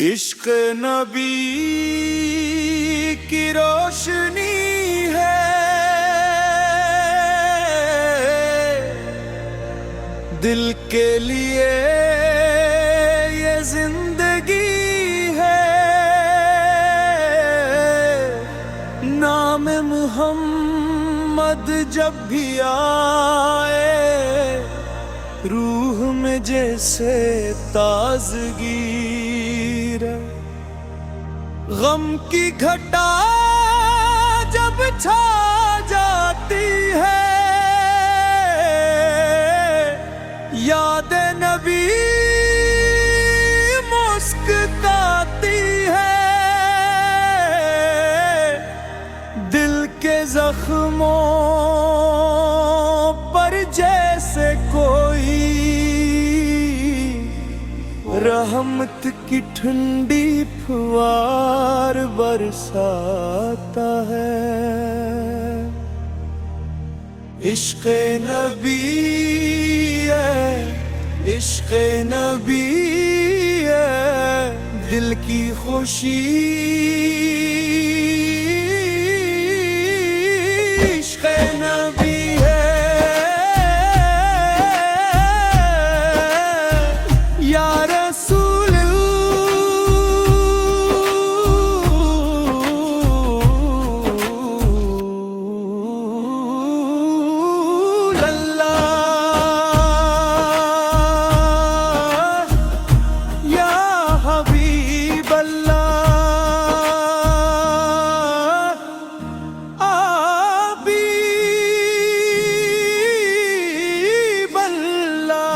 عشق نبی کی روشنی ہے، دل کے لیے یہ زندگی ہے، نام محمد جب بھی آئے روح میں جیسے تازگی رہے، غم کی گھٹا جب چھا جاتی ہے، یاد نبی مسکراتی ہے، دل کے زخموں پر جیسے کوئی رحمت کی ٹھنڈی پھوار برساتا ہے۔ عشق نبی ہے، عشق نبی ہے، دل کی خوشی عشق نبی ہے، یا رسول اللہ، یا حبیب اللہ، حبیب اللہ،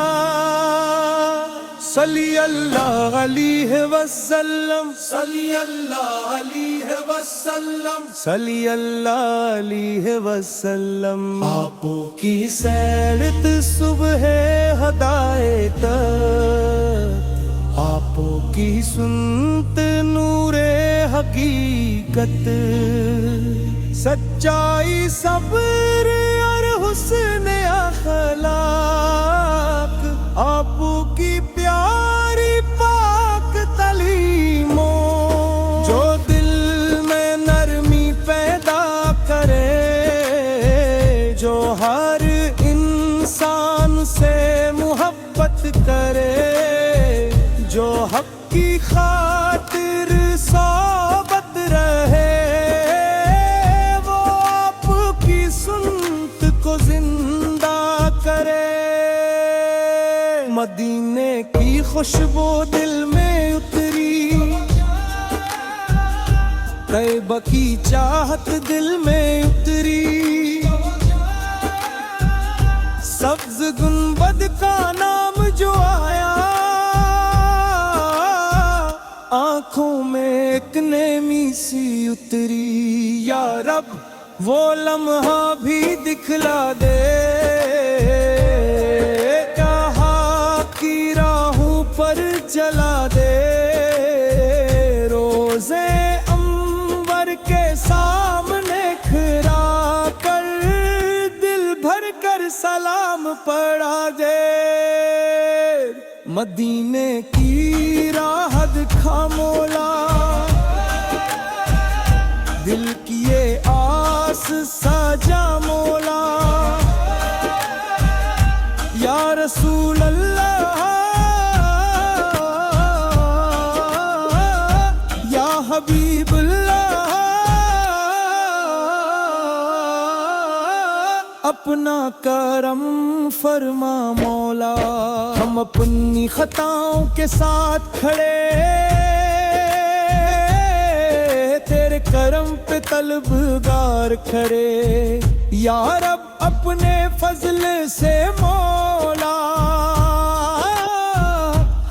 صلی اللہ علیہ وسلم، صلی اللہ علیہ وسلم، صلی اللہ علیہ وسلم۔ آپ کی سیرت صبح ہدایت، آپ کی سنت نور حقیقت، سچائی صبر اور حسن اخلاق، آپ کی پیاری پاک تعلیموں جو دل میں نرمی پیدا کرے، جو ہر انسان سے محبت کرے، جو حق کی خاطر صحبت رہے، وہ آپ کی سنت کو زندہ کرے۔ مدینے کی خوشبو دل میں اتری، طیبہ کی چاہت دل میں اتری، سبز گنبد کا نام جو آیا، آنکھوں میں ایک نرمی سی اتری۔ یا رب وہ لمحہ بھی دکھلا دے، پر چلا دے، روزے انور کے سامنے کھڑا کر دل بھر کر سلام پڑھا دے۔ مدینے کی راہ دکھا مولا، دل کی یہ آس سجا مولا، یا رسول اللہ، حبیب اللہ، اپنا کرم فرما مولا، ہم اپنی خطاؤں کے ساتھ کھڑے تیرے کرم پہ طلبگار کھڑے، یا رب اپنے فضل سے مولا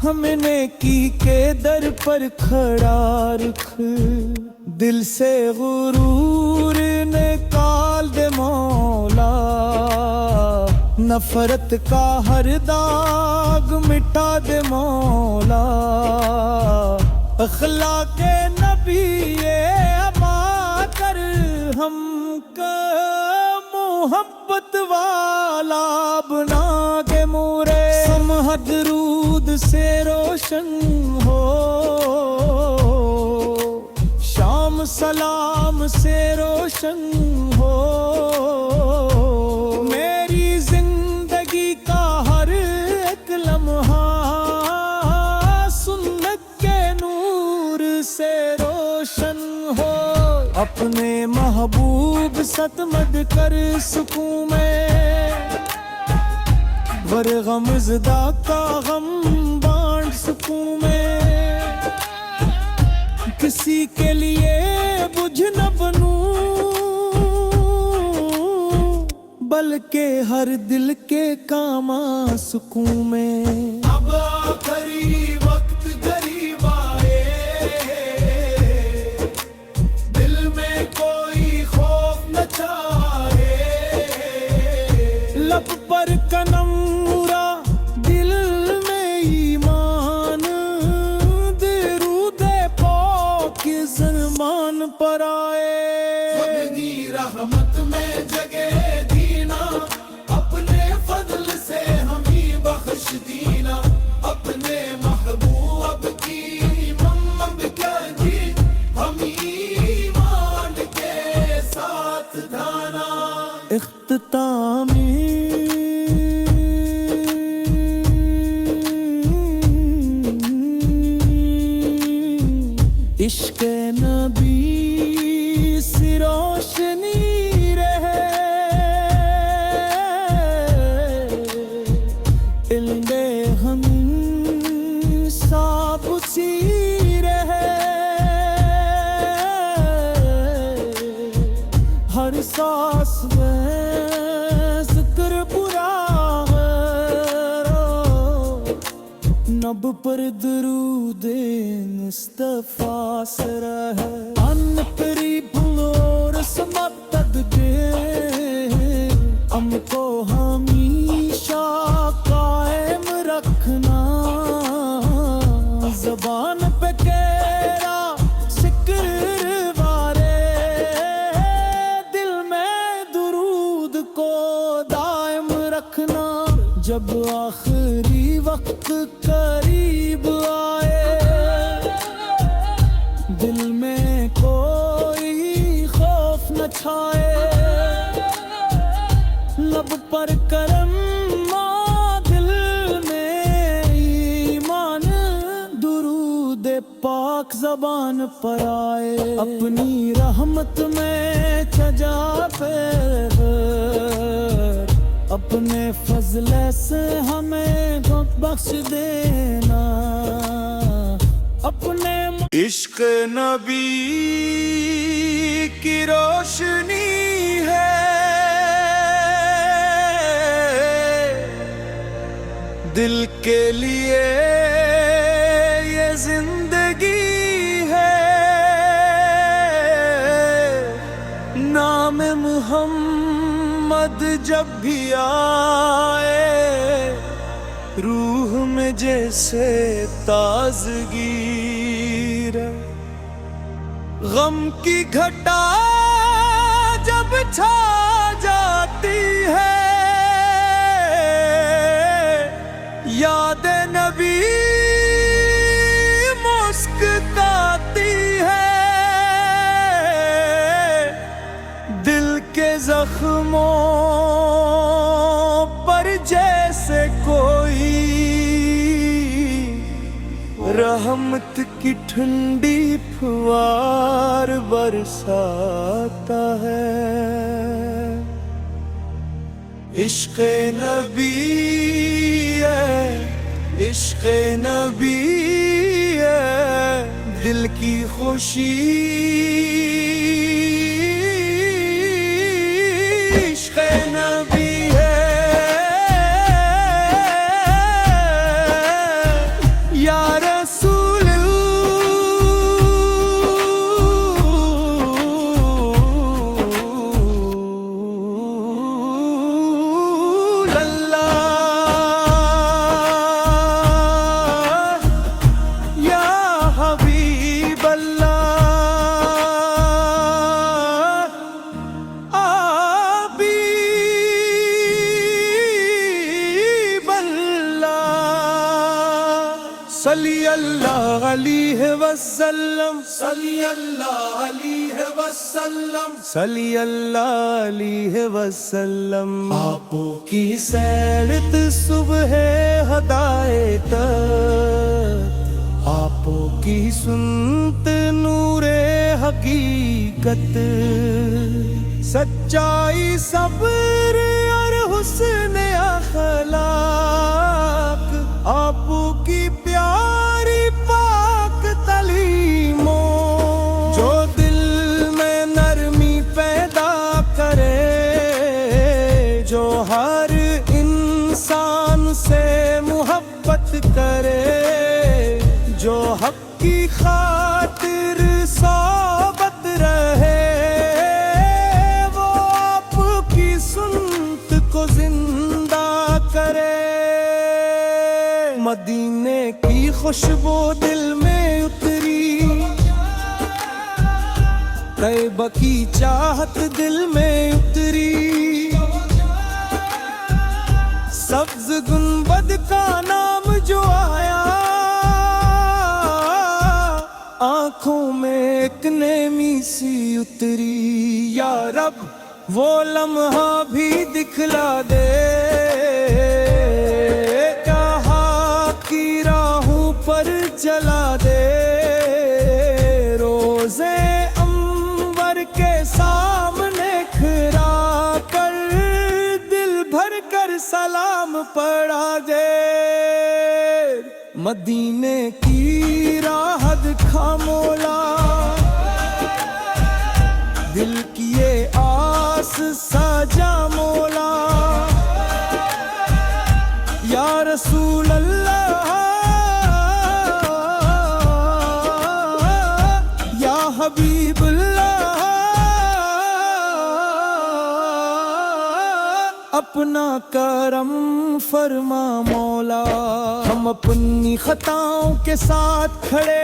ہمیں نیکی کے در پر کھڑا رکھ، دل سے غرور نکال دے مولا، نفرت کا ہر داغ مٹا دے مولا، اخلاق نبی عطا کر ہم کا محبت والا بنا کے مورے، سمہ درود سے روشن ہو سلام سے روشن ہو، میری زندگی کا ہر ایک لمحہ سنت کے نور سے روشن ہو، اپنے محبوب ستمد کر سکوں میں، ور غم زدہ کا غم بانٹ سکوں میں، کسی کے لیے بجھ نہ بنوں بلکہ ہر دل کے کام آ سکوں میں۔ اب آخری وقت قریب آئے، دل میں کوئی خوف نہ چھائے، لب پر کنمرا دل میں ایمان، درود پاک زمان پر آئے، اپنی رحمت میں جگہ دینا، اپنے فضل سے ہمیں بخش دینا، اپنے محبوب کی مملکت کی ہمیں ایمان کے ساتھ دھانا۔ اختتامی عشق نبی سے روشنی رہے، علم ہم سب سی رہے، ہر سانس میں ذکر برا ہے، نب پر درود مصطفیٰ سے رہے، ان پری بلور سمتد دے، ہم کو ہمیشہ قائم رکھنا، زبان پہ کیرا ذکر وارے، دل میں درود کو دائم رکھنا، جب آخری وقت قریب آئے، دل میں کوئی خوف نہ چھائے، لب پر کرم دل میں ایمان، درود پاک زبان پر آئے، اپنی رحمت میں سجا پہ، اپنے فضل سے ہمیں بخش دینا، اپنے عشق نبی کی روشنی ہے، دل کے لیے یہ زندگی ہے، نام محمد جب بھی آئے، روح میں جیسے تازگی رہے، غم کی گھٹا جب چھا جاتی ہے، یاد نبی مسکراتی ہے، دل کے زخموں پر جیسے کوئی رحمت کی ٹھنڈی پھوار برساتا ہے، عشق نبی ہے، عشق نبی ہے، دل کی خوشی، عشق نبی ہے، یا رسول اللہ، یا حبیب اللہ، وسلم صلی اللہ علیہ وسلم صلی اللہ علیہ وسلم آپ کی سیرت صبح ہدایت آپ کی سنت نور حقیقت سچائی صبر اور حسن اخلاق آپ کی پیاری پاک تعلیموں جو دل میں نرمی پیدا کرے جو ہر انسان سے محبت کرے جو حق کی خاطر صحبت رہے وہ آپ کی سنت کو زندہ کرے مدینے کی خوشبو دل میں اتری طیبہ کی چاہت دل میں اتری سبز گنبد کا نام جو آیا آنکھوں میں ایک نرمی سی اتری یا رب وہ لمحہ بھی دکھلا دے کہاں کی راہوں پر چلا دے روزے انور کے سامنے کھڑا کر دل بھر کر سلام پڑھا دے مدینے کی راہ دکھا مولا دل کی یہ آس سجا مولا یا رسول اللہ یا حبیب اللہ اپنا کرم فرما مولا ہم اپنی خطاؤں کے ساتھ کھڑے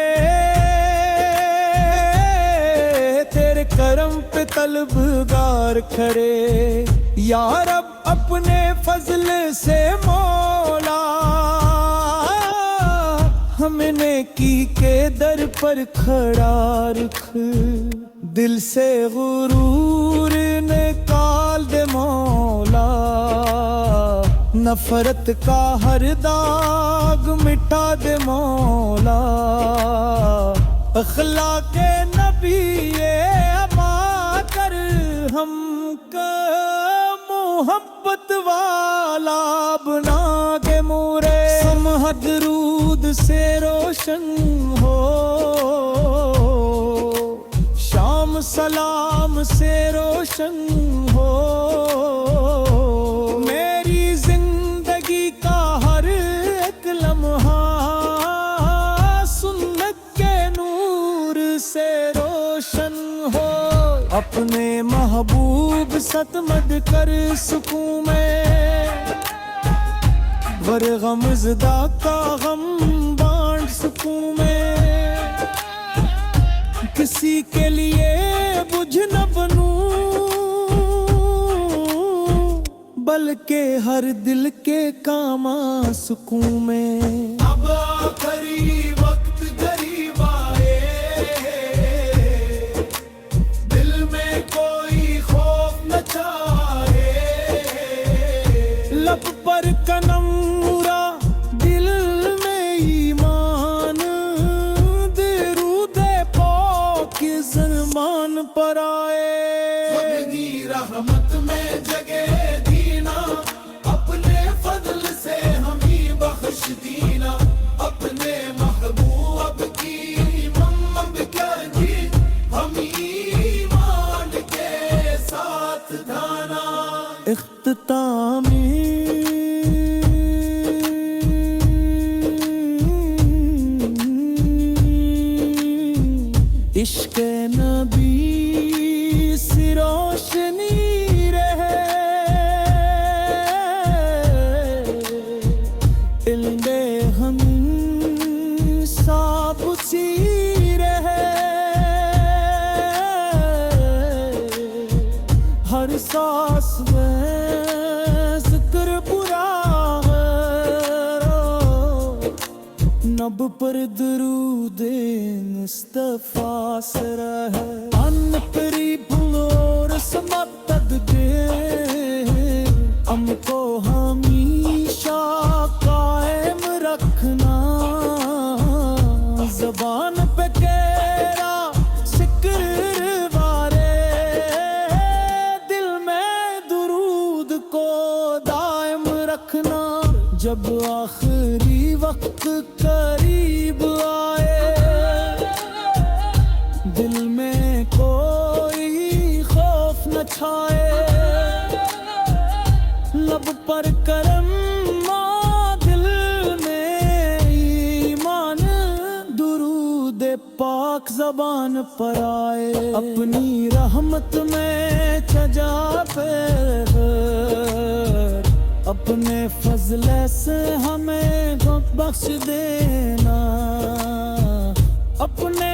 تیرے کرم پہ طلبگار کھڑے یا رب اپنے فضل سے مولا ہمیں نیکی کے در پر کھڑا رکھ دل سے غرور نکال دے مولا نفرت کا ہر داغ مٹا دے مولا اخلاق نبی اما کر ہم کا محبت والا بنا کے مورے سمہ درود سے روشن ہو شام سلام سے روشن ہو میری زندگی کا ہر ایک لمحہ سنت کے نور سے روشن ہو اپنے محبوب ستمد کر سکوں میں ور غم زدہ کا غم بانٹ سکوں میں کسی کے لیے بجھ نہ بنوں بلکہ ہر دل کے کام آ سکوں میں اب آخری وقت قریب آئے دل میں کوئی خوف نہ چاہے لب پر کنمورا دل میں ایمان درود پاک زمان پر آئے اپنی رحمت میں جگہ دینا اپنے فضل سے ہمیں بخش دینا اپنے محبوب کی ممب کر دی ہمیں ایمان کے ساتھ دھانا اختتامی عشق نبی سے روشنی رہے علم ہم سب سی رہے ہر سانس میں ذکر برا ہے نب پر درود مصطفیٰ سرا ہے ان پری بھلور سمتد دے ہم کو ہمیشہ قائم رکھنا زبان پہ کیرا ذکر وارے دل میں درود کو دائم رکھنا جب آخری وقت قریب آئے دل میں کوئی خوف نہ چھائے لب پر کرم دل میں ایمان درود پاک زبان پر آئے اپنی رحمت میں سجا پھر اپنے فضل سے ہمیں بخش دینا اپنے